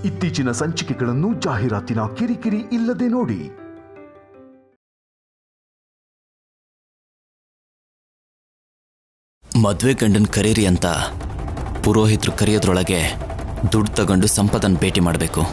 ಇತ್ತೀಚಿನ ಸಂಚಿಕೆಗಳನ್ನು ಜಾಹೀರಾತಿನ ಕಿರಿಕಿರಿ ಇಲ್ಲದೆ ನೋಡಿ. ಮದ್ವೆ ಗಂಡನ್ ಕರೀರಿ ಅಂತ ಪುರೋಹಿತರು ಕರೆಯೋದ್ರೊಳಗೆ ದುಡ್ಡು ತಗೊಂಡು ಸಂಪದನ್ ಭೇಟಿ ಮಾಡಬೇಕು.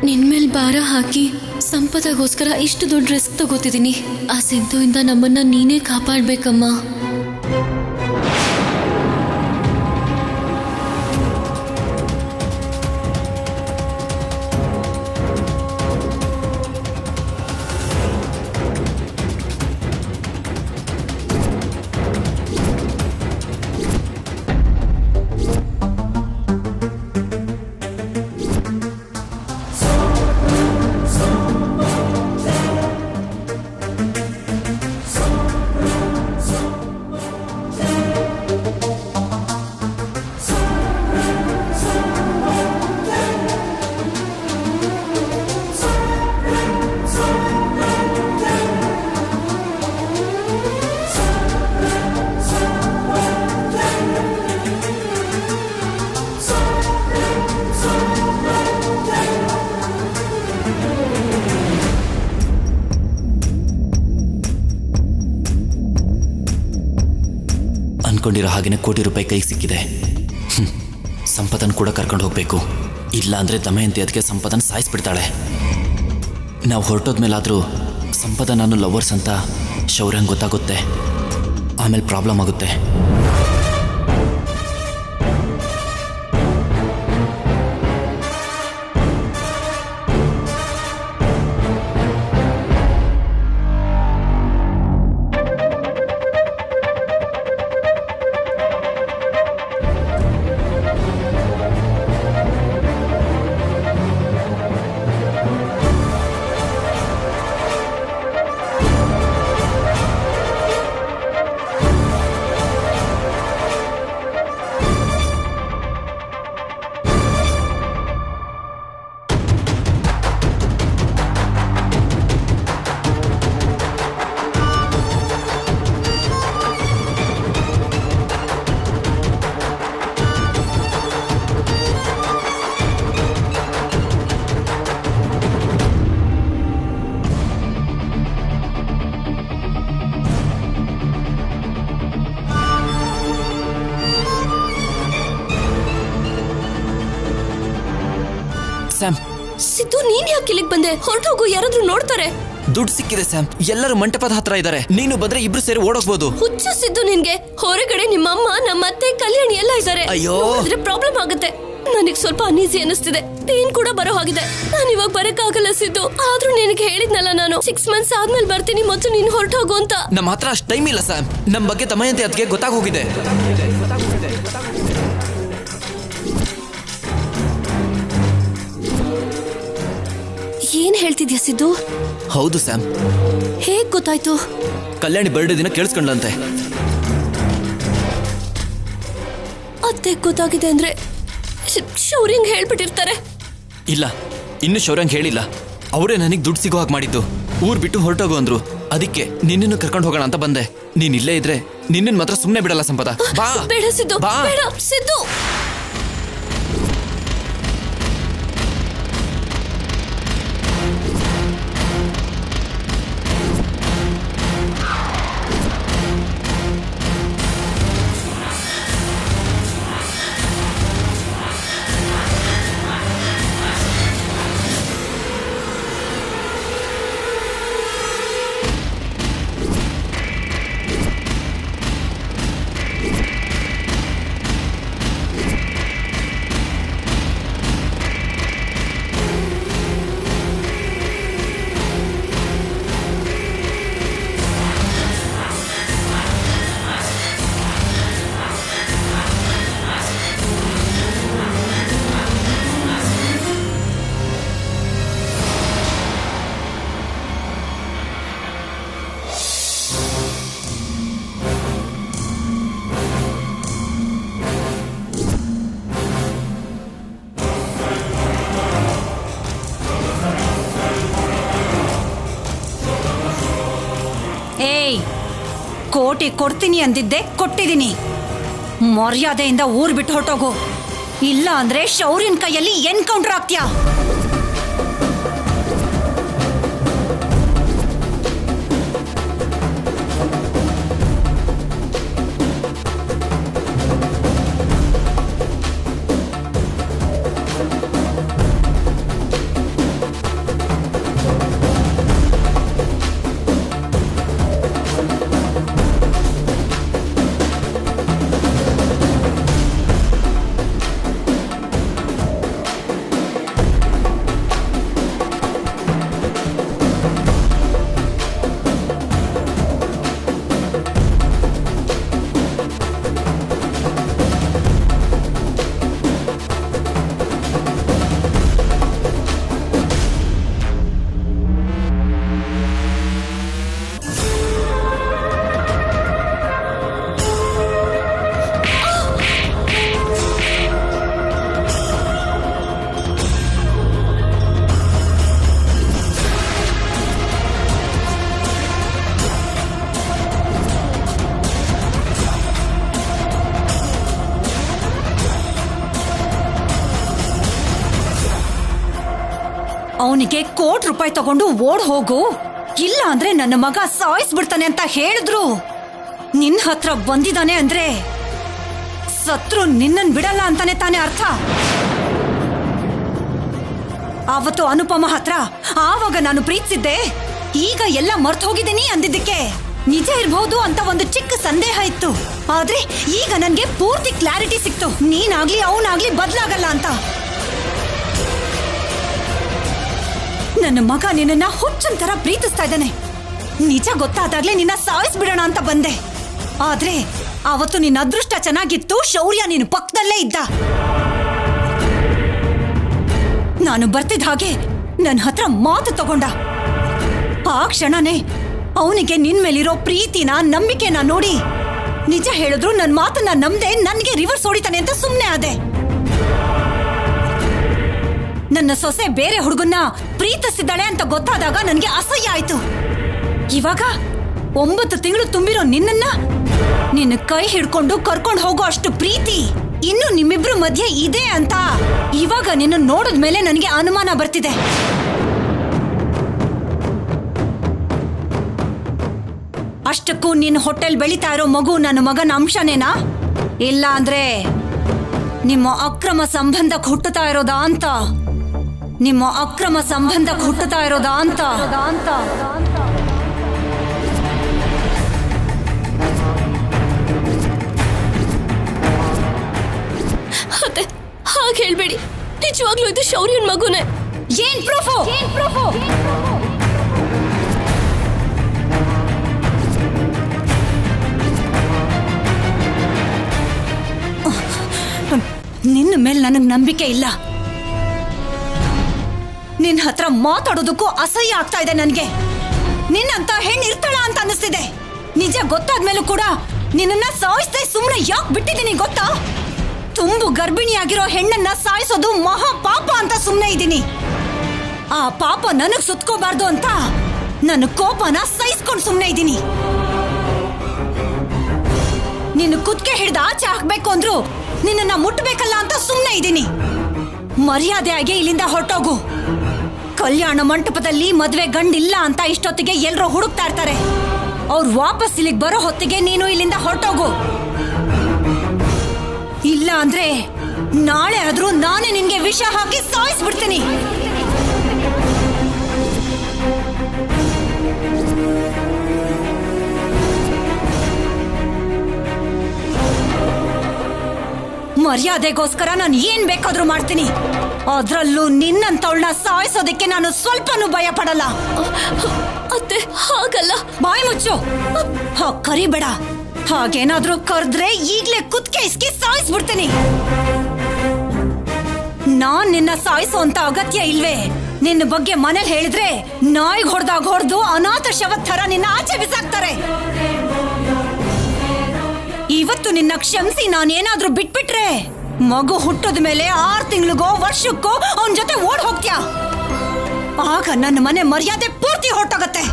ನಿನ್ಮೇಲ್ ಭಾರ ಹಾಕಿ ಸಂಪದಗೋಸ್ಕರ ಇಷ್ಟು ದೊಡ್ಡ ರಿಸ್ಕ್ ತಗೋತಿದ್ದೀನಿ. ಆ ಸಿಂಧುವಿಂದ ನಮ್ಮನ್ನ ನೀನೇ ಕಾಪಾಡ್ಬೇಕಮ್ಮ. ಅನ್ಕೊಂಡಿರೋ ಹಾಗೇನೆ ಕೋಟಿ ರೂಪಾಯಿ ಕೈಗೆ ಸಿಕ್ಕಿದೆ. ಸಂಪದನ್ ಕೂಡ ಕರ್ಕೊಂಡು ಹೋಗ್ಬೇಕು. ಇಲ್ಲ ಅಂದ್ರೆ ದಮಯಂತಿ ಅದಕ್ಕೆ ಸಂಪದನ್ ಸಾಯಿಸ್ಬಿಡ್ತಾಳೆ. ನಾವು ಹೊರಟೋದ್ಮೇಲಾದ್ರೂ ಸಂಪದ ನಾನು ಲವರ್ಸ್ ಅಂತ ಶೌರ್ಯಂಗೆ ಗೊತ್ತಾಗುತ್ತೆ. ಆಮೇಲೆ ಪ್ರಾಬ್ಲಮ್ ಆಗುತ್ತೆ. ಸ್ಯಾಮ್, ಸಿದ್ದು, ನೀನ್ ಯಾಕೆ ಇಲ್ಲಿಗೆ ಬಂದೆ? ಹೊರಟೋಗು, ಯಾರಾದ್ರೂ ನೋಡ್ತಾರೆ. ದುಡ್ಡು ಸಿಕ್ಕಿದೆ ಸ್ಯಾಮ್. ಎಲ್ಲರೂ ಮಂಟಪದ ಹತ್ರ ಇದ್ದಾರೆ. ನೀನು ಬಂದ್ರೆ ಇಬ್ರು ಸೇರಿ ಓಡೋಗ್ಬೋದು. ಹುಚ್ಚ ಸಿದ್ದು ನಿನ್ಗೆ. ಹೊರಗಡೆ ನಿಮ್ಮಮ್ಮ, ನಮ್ಮತ್ತೆ, ಕಲ್ಯಾಣಿ ಎಲ್ಲ ಇದ್ದಾರೆ. ಅಯ್ಯೋ, ಪ್ರಾಬ್ಲಮ್ ಆಗುತ್ತೆ. ನನಗ್ ಸ್ವಲ್ಪ ಅನೀಸಿ ಅನಿಸ್ತಿದೆ. ಪೇನ್ ಕೂಡ ಬರೋ ಹಾಗಿದೆ. ನಾನು ಇವಾಗ ಬರಕ್ಕಾಗಲ್ಲ ಸಿದ್ದು. ಆದ್ರೂ ನಿನಗೆ ಹೇಳಿದ್ನಲ್ಲ, ನಾನು 6 months ಆದ್ಮೇಲೆ ಬರ್ತೀನಿ, ಮೊದಲು ನೀನು ಹೊರಟೋಗು ಅಂತ. ನಮ್ಮ ಹತ್ರ ಅಷ್ಟು ಟೈಮ್ ಇಲ್ಲ ಸ್ಯಾಮ್. ನಮ್ಮ ಬಗ್ಗೆ ದಮಯಂತಿ ಅದಕ್ಕೆ ಗೊತ್ತಾಗೋಗಿದೆ. ಏನ್ ಹೇಳ್ತಿದ್ಯಾ ಸಿದ್ದು? ಹೌದು ಸ್ಯಾಮ್. ಹೇಗ್ ಗೊತ್ತಾಯ್ತು? ಕಲ್ಯಾಣಿ ಬರ್ಡೇ ದಿನ ಕೇಳಿಸ್ಕೊಂಡಂತೆ. ಅತ್ತೆ ಗೊತ್ತಾಗಿದೆ ಅಂದ್ರೆ ಶೌರ್ಯಂಗ್ ಹೇಳ್ಬಿಟ್ಟಿರ್ತಾರೆ. ಇಲ್ಲ, ಇನ್ನು ಶೌರ್ಯಂಗ್ ಹೇಳಿಲ್ಲ. ಅವರೇ ನನಗೆ ದುಡ್ಡು ಸಿಗೋ ಹಾಗೆ ಮಾಡಿದ್ದು. ಊರ್ ಬಿಟ್ಟು ಹೊರಟೋಗು ಅಂದ್ರು. ಅದಕ್ಕೆ ನಿನ್ನನ್ನು ಕರ್ಕೊಂಡು ಹೋಗೋಣ ಅಂತ ಬಂದೆ. ನೀನ್ ಇಲ್ಲೇ ಇದ್ರೆ ನಿನ್ನನ್ನು ಮಾತ್ರ ಸುಮ್ಮನೆ ಬಿಡಲ್ಲ ಸಂಪದ. ಬಾ. ಬೇಡ ಸಿದ್ದು, ಬೇಡ ಸಿದ್ದು. ಏಯ್, ಕೋಟಿ ಕೊಡ್ತೀನಿ ಅಂದಿದ್ದೆ, ಕೊಟ್ಟಿದ್ದೀನಿ. ಮರ್ಯಾದೆಯಿಂದ ಊರ್ ಬಿಟ್ಟು ಹೊರಟೋಗು, ಇಲ್ಲ ಅಂದ್ರೆ ಶೌರ್ಯನ್ ಕೈಯಲ್ಲಿ ಎನ್ಕೌಂಟರ್ ಆಗ್ತೀಯಾ. ಅವನಿಗೆ ₹1,00,00,000 ತಗೊಂಡು ಓಡ್ ಹೋಗು, ಇಲ್ಲ ಅಂದ್ರೆ ನನ್ನ ಮಗ ಸಾಯಿಸ್ಬಿಡ್ತಾನೆ ಅಂತ ಹೇಳಿದ್ರು. ನಿನ್ನ ಹತ್ರ ಬಂದಿದ್ದಾನೆ ಅಂದ್ರೆ ಸತ್ರು ನಿನ್ನನ್ ಬಿಡಲ್ಲ ಅಂತಾನೆ ತಾನೇ ಅರ್ಥ. ಆವತ್ತು ಅನುಪಮ ಹತ್ರ ಆವಾಗ ನಾನು ಪ್ರೀತಿಸಿದ್ದೆ, ಈಗ ಎಲ್ಲ ಮರ್ತು ಹೋಗಿದ್ದೀನಿ ಅಂದಿದ್ದಕ್ಕೆ ನಿಜ ಇರ್ಬಹುದು ಅಂತ ಒಂದು ಚಿಕ್ಕ ಸಂದೇಹ ಇತ್ತು. ಆದ್ರೆ ಈಗ ನನ್ಗೆ ಪೂರ್ತಿ ಕ್ಲಾರಿಟಿ ಸಿಕ್ತು, ನೀನಾಗ್ಲಿ ಅವನಾಗ್ಲಿ ಬದಲಾಗಲ್ಲ ಅಂತ. ನನ್ನ ಮಗ ನಿನ್ನ ಹುಚ್ಚಂತರ ಪ್ರೀತಿಸ್ತಾ ಇದ್ದಾನೆ. ನಿಜ ಗೊತ್ತಾದಾಗ್ಲೇ ನಿನ್ನ ಸಾಯಿಸ್ಬಿಡೋಣ ಅಂತ ಬಂದೆ. ಆದ್ರೆ ಅವತ್ತು ನಿನ್ನ ಅದೃಷ್ಟ ಚೆನ್ನಾಗಿತ್ತು, ಶೌರ್ಯ ನಿನ್ನ ಪಕ್ಕದಲ್ಲೇ ಇದ್ದ. ನಾನು ಬರ್ತಿದ್ದ ಹಾಗೆ ನನ್ನ ಹತ್ರ ಮಾತು ತಗೊಂಡ. ಆ ಕ್ಷಣನೇ ಅವನಿಗೆ ನಿನ್ ಮೇಲಿರೋ ಪ್ರೀತಿನ ನಂಬಿಕೆನ ನೋಡಿ ನಿಜ ಹೇಳಿದ್ರು ನನ್ನ ಮಾತನ್ನ ನಂಬದೆ ನನ್ಗೆ ರಿವರ್ಸ್ ಹೊಡಿತಾನೆ ಅಂತ ಸುಮ್ನೆ ಆದೆ. ನನ್ನ ಸೊಸೆ ಬೇರೆ ಹುಡುಗನ್ನ ಪ್ರೀತಿಸಿದ್ದಾಳೆ ಅಂತ ಗೊತ್ತಾದಾಗ ನನ್ಗೆ ಅಸಹ್ಯ ಆಯ್ತು. ಇವಾಗ 9 ತಿಂಗಳು ತುಂಬಿರೋ ನಿನ್ನ ಕೈ ಹಿಡ್ಕೊಂಡು ಕರ್ಕೊಂಡು ಹೋಗೋ ಅಷ್ಟು ಪ್ರೀತಿ ಇನ್ನು ನಿಮ್ಮಿಬ್ರು ಮಧ್ಯೆ ಇದೆ ಅಂತ ಇವಾಗ ನಿನ್ನ ನೋಡಿದ್ಮೇಲೆ ನನಗೆ ಅನುಮಾನ ಬರ್ತಿದೆ. ಅಷ್ಟಕ್ಕೂ ನಿನ್ನ ಹೊಟ್ಟೆಲ್ ಬೆಳೀತಾ ಇರೋ ಮಗು ನನ್ನ ಮಗನ ಅಂಶನೇನಾ, ಇಲ್ಲ ಅಂದ್ರೆ ನಿಮ್ಮ ಅಕ್ರಮ ಸಂಬಂಧಕ್ಕೆ ಹುಟ್ಟುತ್ತಾ ಇರೋದಾ ಅಂತ, ನಿಮ್ಮ ಅಕ್ರಮ ಸಂಬಂಧಕ್ಕೆ ಹುಟ್ಟುತ್ತಾ ಇರೋದಾ ಅಂತ. ಅತ್ತೆ, ಹಾಗೆ ಹೇಳ್ಬೇಡಿ, ನಿಜವಾಗ್ಲೂ ಇದು ಶೌರ್ಯನ್ ಮಗುನೇ. ಏನ್ ಪ್ರೂಫು? ನಿನ್ನ ಮೇಲೆ ನನಗೆ ನಂಬಿಕೆ ಇಲ್ಲ. ನಿನ್ನ ಹತ್ರ ಮಾತಾಡೋದಕ್ಕೂ ಅಸಹ್ಯ ಆಗ್ತಾ ಇದೆ ನನಗೆ. ನಿನ್ನಂತ ಹೆಣ್ಣು ಇರ್ತಾಳ ಅಂತ ಅನಿಸ್ತಿದೆ. ನಿಜ ಗೊತ್ತಾದ್ಮೇಲೂ ಕೂಡ ನಿನ್ನನ್ನ ಸಾಯಿಸ್ದೆ ಸುಮ್ಮನೆ ಯಾಕೆ ಬಿಟ್ಟಿದ್ದೀನಿ ಗೊತ್ತಾ? ತುಂಬು ಗರ್ಭಿಣಿಯಾಗಿರೋ ಹೆಣ್ಣನ್ನ ಸಾಯಿಸೋದು ಮಹಾ ಪಾಪ ಅಂತ ಸುಮ್ಮನೆ ಇದ್ದೀನಿ. ಆ ಪಾಪ ನನಗ್ ಸುತ್ಕೋಬಾರ್ದು ಅಂತ ನನ್ನ ಕೋಪನ ಸಹಿಸ್ಕೊಂಡು ಸುಮ್ಮನೆ ಇದ್ದೀನಿ. ನಿನ್ನ ಕುತ್ತಿಗೆ ಹಿಡ್ದು ಆಚೆ ಹಾಕ್ಬೇಕು ಅಂದ್ರು ನಿನ್ನನ್ನ ಮುಟ್ಬೇಕಲ್ಲ ಅಂತ ಸುಮ್ಮನೆ ಇದ್ದೀನಿ. ಮರ್ಯಾದೆಯಾಗಿ ಇಲ್ಲಿಂದ ಹೊರಟೋಗು. ಕಲ್ಯಾಣ ಮಂಟಪದಲ್ಲಿ ಮದ್ವೆ ಗಂಡಿಲ್ಲ ಅಂತ ಇಷ್ಟೊತ್ತಿಗೆ ಎಲ್ರೋ ಹುಡುಕ್ತಾ ಇರ್ತಾರೆ. ಅವ್ರು ವಾಪಸ್ ಇಲ್ಲಿಗೆ ಬರೋ ಹೊತ್ತಿಗೆ ನೀನು ಇಲ್ಲಿಂದ ಹೊರಟೋಗು. ಇಲ್ಲ ಅಂದ್ರೆ ನಾಳೆ ಆದ್ರೂ ನಾನೇ ನಿನ್ಗೆ ವಿಷ ಹಾಕಿ ಸಾಯಿಸ್ಬಿಡ್ತೀನಿ. ಮರ್ಯಾದೆಗೋಸ್ಕರ ನಾನು ಏನ್ ಬೇಕಾದ್ರೂ ಮಾಡ್ತೀನಿ. ಅದ್ರಲ್ಲೂ ನಿನ್ನಂತವಳನ್ನ ಸಾಯಿಸೋದಕ್ಕೆ ನಾನು ಸ್ವಲ್ಪನೂ ಭಯ ಪಡಲ್ಲ. ಅತ್ತೆ, ಹಾಗಲ್ಲ. ಬಾಯಿ ಮುಚ್ಚು. ಕರಿಬೇಡ. ಹಾಗೇನಾದ್ರೂ ಕರೆದ್ರೆ ಈಗ್ಲೇ ಕುತ್ತಿಗೆ ಇಸ್ಕಿ ಸಾಯಿಸ್ಬಿಡ್ತೀನಿ. ನಾನ್ ನಿನ್ನ ಸಾಯಿಸೋ ಅಂತ ಅಗತ್ಯ ಇಲ್ವೇ? ನಿನ್ನ ಬಗ್ಗೆ ಮನೇಲಿ ಹೇಳಿದ್ರೆ ನಾಯಿಗೆ ಹೊಡೆದಾಗ ಹೊಡೆದು ಅನಾಥ ಶವದ ಥರ ನಿನ್ನ ಆಚೆ ಬಿಸಾಕ್ತಾರೆ. ಇವತ್ತು ನಿನ್ನ ಕ್ಷಮಿಸಿ ನಾನೇನಾದ್ರೂ ಬಿಟ್ಬಿಟ್ರೆ ಮಗು ಹುಟ್ಟದ ಮೇಲೆ 6 ತಿಂಗಳಿಗೋ ವರ್ಷಕ್ಕೋ ಅವನ ಜೊತೆ ಓಡ್ ಹೋಗ್ತೀಯ. ಆಗ ನನ್ನ ಮನೆ ಮರ್ಯಾದೆ ಪೂರ್ತಿ ಹೊರಟೋಗತ್ತೆ.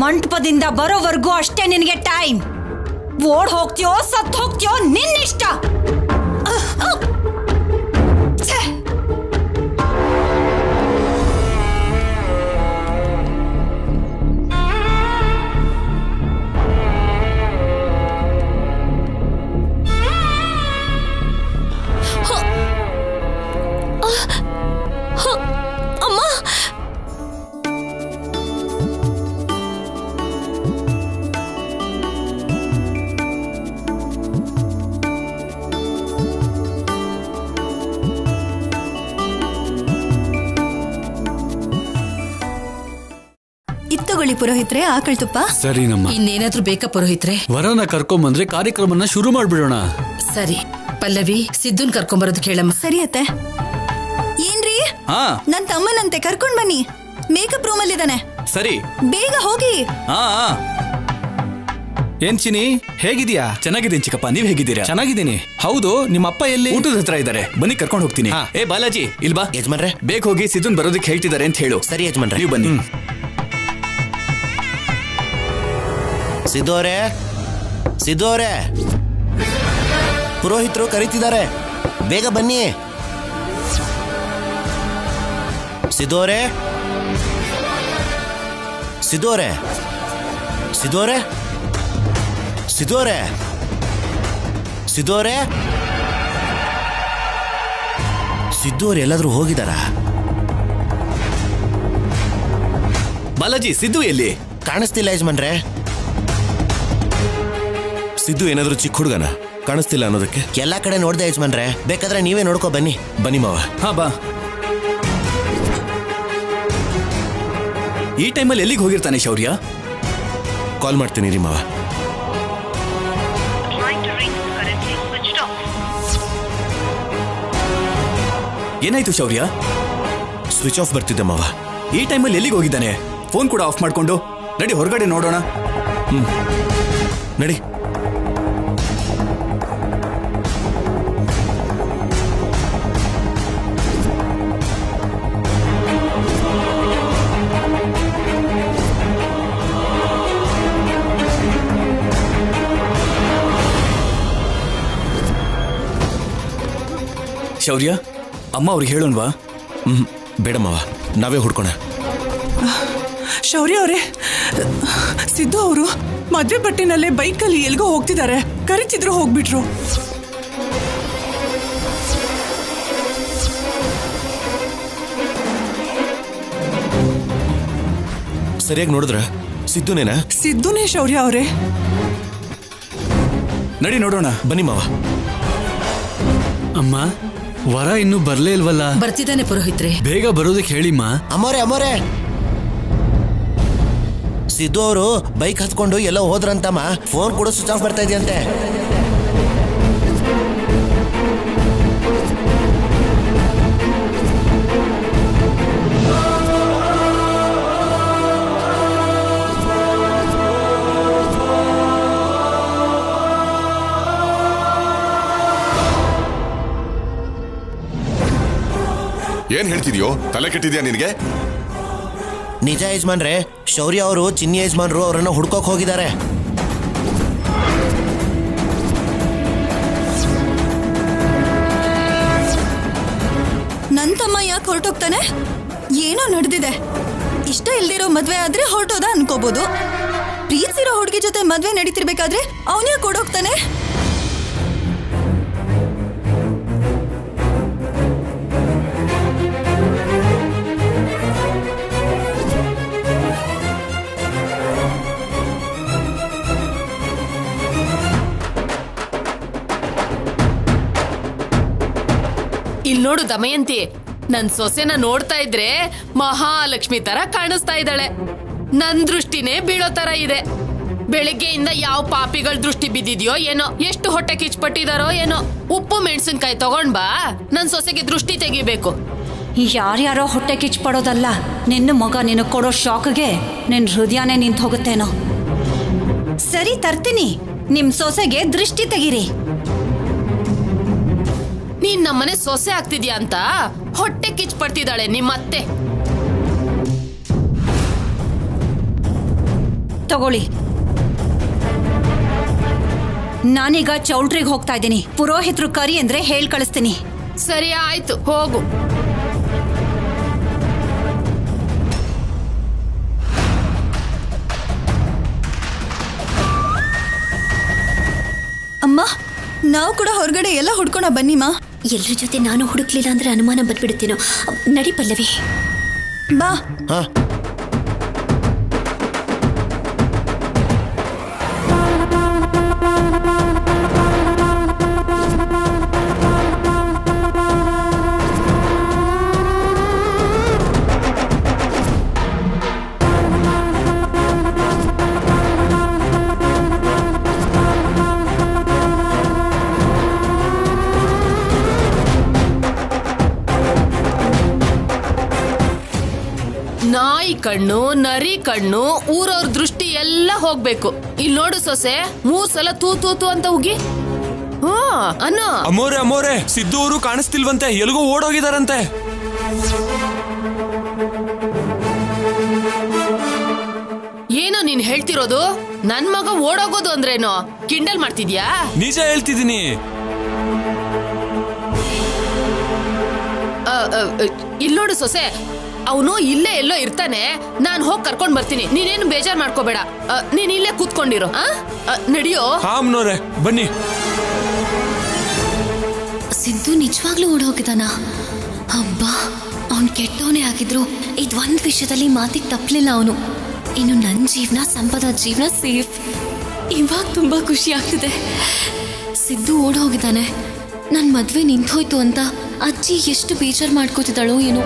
ಮಂಟಪದಿಂದ ಬರೋವರೆಗೂ ಅಷ್ಟೇ ನಿನಗೆ ಟೈಮ್. ಓಡ್ ಹೋಗ್ತೀಯೋ ಸತ್ ಹೋಗ್ತೀಯೋ ನಿನ್ನಿಷ್ಟ. ಇತ್ತುಗೊಳ್ಳಿ ಪುರೋಹಿತ್ರೆ, ಆಕಳ್ ತುಪ್ಪ. ಸರಿನಮ್ಮ. ಇನ್ನೇನಾದ್ರೂ ಬೇಕಾ ಪುರೋಹಿತ್ರೆ? ವರನ ಕರ್ಕೊಂಬಂದ್ರೆ ಕಾರ್ಯಕ್ರಮನ ಶುರು ಮಾಡ್ಬಿಡೋಣ. ಸರಿ ಪಲ್ಲವಿ, ಸಿದ್ದುನ್ ಕರ್ಕೊಂಬರೋದು ಕೇಳಮ್ಮ. ಸರಿ ಅತ್ತೆ. ಏನ್ರಿ, ನನ್ ತಮ್ಮನಂತೆ ಕರ್ಕೊಂಡ್ ಬನ್ನಿ. ಮೇಕಪ್ ರೂಮ್ ಅಲ್ಲಿ ಇದ್ದಾನೆ. ಸರಿ, ಬೇಗ ಹೋಗಿ. ಏನ್ ಚಿನಿ, ಹೇಗಿದ್ಯಾ? ಚೆನ್ನಾಗಿದ್ದೀನಿ ಚಿಕ್ಕಪ್ಪ, ನೀವ್ ಹೇಗಿದ್ದೀರಾ? ಚೆನ್ನಾಗಿದ್ದೀನಿ. ಹೌದು, ನಿಮ್ಮ ಅಪ್ಪ ಎಲ್ಲಿ? ಊಟದ ಹತ್ರ ಇದ್ದಾರೆ, ಬನ್ನಿ ಕರ್ಕೊಂಡು ಹೋಗ್ತೀನಿ. ಏ ಬಾಲಾಜಿ, ಇಲ್ಬಾ. ಯಜಮಾನ್ರೆ, ಬೇಗ ಹೋಗಿ ಸಿದ್ದುನ್ ಬರೋದಕ್ಕೆ ಹೇಳ್ತಿದ್ದಾರೆ ಅಂತ ಹೇಳು. ಸರಿ ಯಜಮಾನ್ರೆ, ನೀವು ಬನ್ನಿ. ಸಿದ್ದು ಅವರೇ, ಸಿದ್ದು ಅವರೇ, ಪುರೋಹಿತರು ಕರೀತಿದ್ದಾರೆ, ಬೇಗ ಬನ್ನಿ. ಸಿದ್ದು ಅವರೇ, ಸಿದ್ದು ಅವರೇ, ಸಿದ್ದು ಅವರೇ, ಸಿದ್ದು ಅವರೇ, ಸಿದ್ದು ಅವರೇ, ಸಿದ್ದು ಅವ್ರು ಎಲ್ಲಾದ್ರೂ ಹೋಗಿದಾರಾ? ಬಾಲಾಜಿ, ಸಿದ್ದು ಎಲ್ಲಿ? ಕಾಣಿಸ್ತಿಲ್ಲ ಯಜಮಾನ್ರೆ. ಸಿದ್ದು ಏನಾದ್ರೂ ಚಿಕ್ಕ ಹುಡುಗನ ಕಾಣಿಸ್ತಿಲ್ಲ ಅನ್ನೋದಕ್ಕೆ ಎಲ್ಲಾ ಕಡೆ ನೋಡ್ದೆ ಯಜಮಾನ್ರೆ, ಬೇಕಾದ್ರೆ ನೀವೇ ನೋಡ್ಕೊ ಬನ್ನಿ. ಬನ್ನಿ ಮಾವ. ಹಾ ಬಾ. ಈ ಟೈಮಲ್ಲಿ ಎಲ್ಲಿಗೆ ಹೋಗಿರ್ತಾನೆ ಶೌರ್ಯ? ಕಾಲ್ ಮಾಡ್ತೀನಿ ರೀ ಮಾವ. ಏನಾಯ್ತು ಶೌರ್ಯ? ಸ್ವಿಚ್ ಆಫ್ ಬರ್ತಿದ್ದೆ ಮಾವ. ಈ ಟೈಮಲ್ಲಿ ಎಲ್ಲಿಗೆ ಹೋಗಿದ್ದಾನೆ? ಫೋನ್ ಕೂಡ ಆಫ್ ಮಾಡ್ಕೊಂಡು. ನಡಿ ಹೊರಗಡೆ ನೋಡೋಣ. ನಡಿ. ಶೌರ್ಯ, ಅಮ್ಮ ಅವ್ರಿಗೆ ಹೇಳೋಣವಾ? ಬೇಡ ಮಾವ, ನಾವೇ ಹುಡ್ಕೋಣ. ಶೌರ್ಯ ಅವರೇ, ಸಿದ್ದು ಅವರು ಮದ್ವೆ ಪಟ್ಟಿನಲ್ಲೇ ಬೈಕಲ್ಲಿ ಎಲ್ಗೋ ಹೋಗ್ತಿದ್ದಾರೆ. ಕರಿತಿದ್ರು, ಹೋಗ್ಬಿಟ್ರು. ಸರಿಯಾಗಿ ನೋಡಿದ್ರ ಸಿದ್ದುನೇನಾ? ಸಿದ್ದುನೇ ಶೌರ್ಯ ಅವರೇ. ನಡಿ ನೋಡೋಣ. ಬನ್ನಿ ಮಾವ. ಅಮ್ಮ, ವರ ಇನ್ನೂ ಬರ್ಲೇ ಇಲ್ವಲ್ಲ? ಬರ್ತಿದ್ದಾನೆ ಪುರೋಹಿತ್ರೆ. ಬೇಗ ಬರೋದಕ್ಕೆ ಹೇಳಿಮ್ಮ. ಅಮ್ಮೋರೆ, ಅಮ್ಮೋರೆ, ಸಿದ್ದು ಅವರು ಬೈಕ್ ಹತ್ಕೊಂಡು ಎಲ್ಲೋ ಹೋದ್ರಂತಮ್ಮ. ಫೋನ್ ಕೂಡ ಸ್ವಿಚ್ ಆಫ್ ಬರ್ತಾ ಇದೆಯಂತೆ. ಏನ್ ಹೇಳ್ತಿದ್ಯೋ? ತಲೆ ಕೆಟ್ಟಿದ್ಯಾ ನಿನಗೆ? ನಿಜ ಯಜಮಾನ್ರೆ, ಶೌರ್ಯ ಅವರು ಚಿನ್ನಿ ಯಜಮಾನ್ರು ಅವರನ್ನು ಹುಡ್ಕೋಕ್ ಹೋಗಿದ್ದಾರೆ. ನನ್ ತಮ್ಮ ಯಾಕೆ ಹೊರಟೋಗ್ತಾನೆ? ಏನೋ ನಡೆದಿದೆ. ಇಷ್ಟ ಇಲ್ದಿರೋ ಮದ್ವೆ ಆದ್ರೆ ಹೊರಟೋದ ಅನ್ಕೋಬಹುದು. ಪ್ರೀತಿಸಿರೋ ಹುಡುಗಿ ಜೊತೆ ಮದ್ವೆ ನಡೀತಿರ್ಬೇಕಾದ್ರೆ ಅವನೇ ಕೊಡೋಗ್ತಾನೆ. ಇಲ್ ನೋಡು ದಮಯಂತಿ, ನನ್ ಸೊಸೆನ ನೋಡ್ತಾ ಇದ್ರೆ ಮಹಾಲಕ್ಷ್ಮಿ ತರ ಕಾಣಿಸ್ತಾ ಇದ್ದಾಳೆ. ನನ್ ದೃಷ್ಟಿನೇ ಬೀಳೋ ತರ ಇದೆ. ಬೆಳಿಗ್ಗೆಯಿಂದ ಯಾವ ಪಾಪಿಗಳ ದೃಷ್ಟಿ ಬಿದ್ದಿದ್ಯೋ ಏನೋ, ಎಷ್ಟು ಹೊಟ್ಟೆ ಕಿಚ್ಪಟ್ಟಿದಾರೋ ಏನೋ. ಉಪ್ಪು ಮೆಣಸಿನ್ಕಾಯಿ ತಗೊಂಡ್ ಬಾ, ನನ್ ಸೊಸೆಗೆ ದೃಷ್ಟಿ ತೆಗಿಬೇಕು. ಯಾರ್ಯಾರೋ ಹೊಟ್ಟೆ ಕಿಚ್ ಪಡೋದಲ್ಲ, ನಿನ್ನ ಮಗ ನಿನಗೆ ಕೊಡೋ ಶಾಕ್ಗೆ ನಿನ್ ಹೃದಯನೇ ನಿಂತು ಹೋಗುತ್ತೇನೋ. ಸರಿ, ತರ್ತೀನಿ. ನಿಮ್ ಸೊಸೆಗೆ ದೃಷ್ಟಿ ತೆಗಿರಿ. ನೀನ್ ನಮ್ಮನೆ ಸೊಸೆ ಆಗ್ತಿದ್ಯಾ ಅಂತ ಹೊಟ್ಟೆ ಕಿಚ್ ಪಡ್ತಿದ್ದಾಳೆ ನಿಮ್ಮತ್ತೆ. ತಗೊಳ್ಳಿ. ನಾನೀಗ ಚೌಲ್ಟ್ರಿಗೆ ಹೋಗ್ತಾ ಇದ್ದೀನಿ. ಪುರೋಹಿತರು ಕರಿ ಅಂದ್ರೆ ಹೇಳ್ ಕಳಿಸ್ತೀನಿ. ಸರಿ ಆಯ್ತು, ಹೋಗು. ಅಮ್ಮ, ನಾವು ಕೂಡ ಹೊರಗಡೆ ಎಲ್ಲ ಹುಡ್ಕೋಣ ಬನ್ನಿಮಾ. ಎಲ್ರ ಜೊತೆ ನಾನು ಹುಡುಕ್ಲಿಲ್ಲ ಅಂದ್ರೆ ಅನುಮಾನ ಬಂದ್ಬಿಡುತ್ತೇನೋ. ನಡಿ ಪಲ್ಲವಿ. ಬಾ. ನಾಯಿ ಕಣ್ಣು, ನರಿ ಕಣ್ಣು, ಊರವ್ರ ದೃಷ್ಟಿ ಎಲ್ಲ ಹೋಗ್ಬೇಕು. ಇಲ್ಲಿ ನೋಡು ಸೊಸೆ, 3 ಸಲ ತೂ ತೂ ತೂ ಅಂತ ಉಗಿ. ಅನ್ನು ಅಮ್ಮೋರೆ ಸಿದ್ದು ಅವರು ಕಾಣಿಸ್ತಿಲ್ವಂತೆ, ಎಲ್ಗೋ ಓಡೋಗಿದಾರಂತೆ. ಏನೋ ನೀನ್ ಹೇಳ್ತಿರೋದು? ನನ್ ಮಗ ಓಡೋಗೋದು ಅಂದ್ರೇನೋ? ಕಿಂಡಲ್ ಮಾಡ್ತಿದ್ಯಾ? ನಿಜ ಹೇಳ್ತಿದ್ದೀನಿ. ಇಲ್ಲಿ ನೋಡು ಸೊಸೆ, ಅವನು ಇಲ್ಲೇ ಎಲ್ಲೋ ಇರ್ತಾನೆ. ನಾನು ಹೋಗಿ ಕರ್ಕೊಂಡ್ ಬರ್ತೀನಿ, ನೀನೇನು ಬೇಜಾರ್ ಮಾಡ್ಕೋಬೇಡ. ನೀನ್ ಇಲ್ಲೇ ಕೂತ್ಕೊಂಡಿರೋ. ನಡಿಯೋ. ಅಮ್ಮನೋರೆ ಬನ್ನಿ. ಸಿದ್ದು ನಿಜವಾಗ್ಲೂ ಓಡೋಗಿದಾನ? ಹಬ್ಬ, ಅವ್ನು ಕೆಟ್ಟವನೇ ಆಗಿದ್ರು ಇದು ಒಂದ್ ವಿಷಯದಲ್ಲಿ ಮಾತಿಗೆ ತಪ್ಪಲಿಲ್ಲ ಅವನು. ಇನ್ನು ನನ್ನ ಜೀವನ, ಸಂಪದ ಜೀವನ ಸೇಫ್. ಇವಾಗ ತುಂಬಾ ಖುಷಿ ಆಗ್ತಿದೆ. ಸಿದ್ದು ಓಡೋಗಿದ್ದಾನೆ. ನನ್ನ ಮದ್ವೆ ನಿಂತೋಯ್ತು ಅಂತ ಅಜ್ಜಿ ಎಷ್ಟು ಬೇಜಾರು ಮಾಡ್ಕೋತಿದ್ದಾಳೋ ಏನೋ.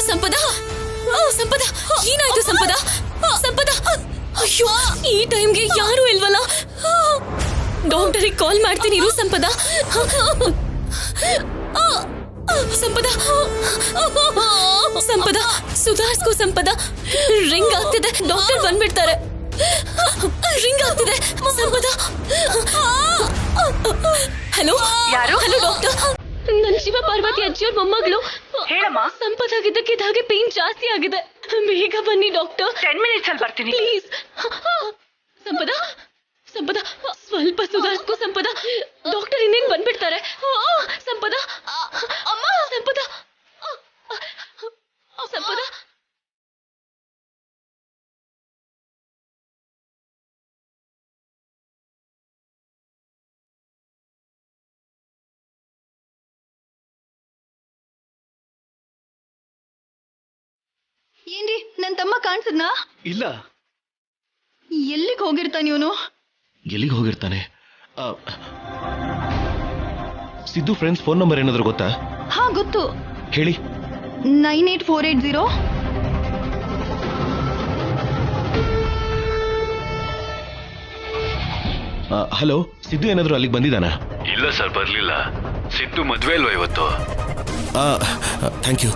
ಸಂಪದ, ಸಂಪದ, ಏನಾಯ್ತು ಸಂಪದ? ಸಂಪದ, ಅಯ್ಯೋ, ಈ ಟೈಮ್ಗೆ ಯಾರು ಇಲ್ವಲ್ಲ. ಡಾಕ್ಟರಿಗೆ ಕಾಲ್ ಮಾಡ್ತೀನಿ ಇರು ಸಂಪದ. ಸಂಪದ, ಸಂಪದ, ಸುಧಾರಿಸ್ಕೋ ಸಂಪದ. ರಿಂಗ್ ಆಗ್ತಿದೆ, ಡಾಕ್ಟರ್ ಬಂದ್ಬಿಡ್ತಾರೆ. ರಿಂಗ್ ಆಗ್ತಿದೆ ಸಂಪದ. ಹಲೋ, ಯಾರು? ಹಲೋ ಡಾಕ್ಟರ್, ನನ್ ಶಿವ ಪಾರ್ವತಿ ಅಜ್ಜಿಯವ್ರ ಮೊಮ್ಮಗಳು. ಹೇಳಮ್ಮ. ಸಂಪದಾಗಿದ್ದಕ್ಕೆ ಹಾಗೆ ಪೇನ್ ಜಾಸ್ತಿ ಆಗಿದೆ. ಬೇಗ ಬನ್ನಿ ಡಾಕ್ಟರ್. 10 minutes ಅಲ್ಲಿ ಬರ್ತೀನಿ ಪ್ಲೀಸ್. ಸಂಪದ, ಸಂಪದ, ಸ್ವಲ್ಪ ಸುಧಾರಿಸ್ಕೋ ಸಂಪದ. ಡಾಕ್ಟರ್ ಇನ್ನೇನ್ ಬಂದ್ಬಿಡ್ತಾರೆ. ಸಂಪದ, ಅಮ್ಮ, ಸಂಪದ, ಸಂಪದ. ಏನ್ರಿ, ನನ್ ತಮ್ಮ ಕಾಣಿಸಿದ್ನಾ? ಇಲ್ಲ. ಎಲ್ಲಿಗೆ ಹೋಗಿರ್ತಾನೆ ಇವನು? ಎಲ್ಲಿಗೆ ಹೋಗಿರ್ತಾನೆ? ಸಿದ್ದು ಫ್ರೆಂಡ್ಸ್ ಫೋನ್ ನಂಬರ್ ಏನಾದ್ರು ಗೊತ್ತಾ? ಹಾ ಗೊತ್ತು, ಹೇಳಿ. 98480. ಹಲೋ, ಸಿದ್ದು ಏನಾದ್ರು ಅಲ್ಲಿಗೆ ಬಂದಿದ್ದಾನಾ? ಇಲ್ಲ ಸರ್, ಬರ್ಲಿಲ್ಲ. ಸಿದ್ದು ಮದ್ವೆ ಅಲ್ವಾ ಇವತ್ತು? Thank you.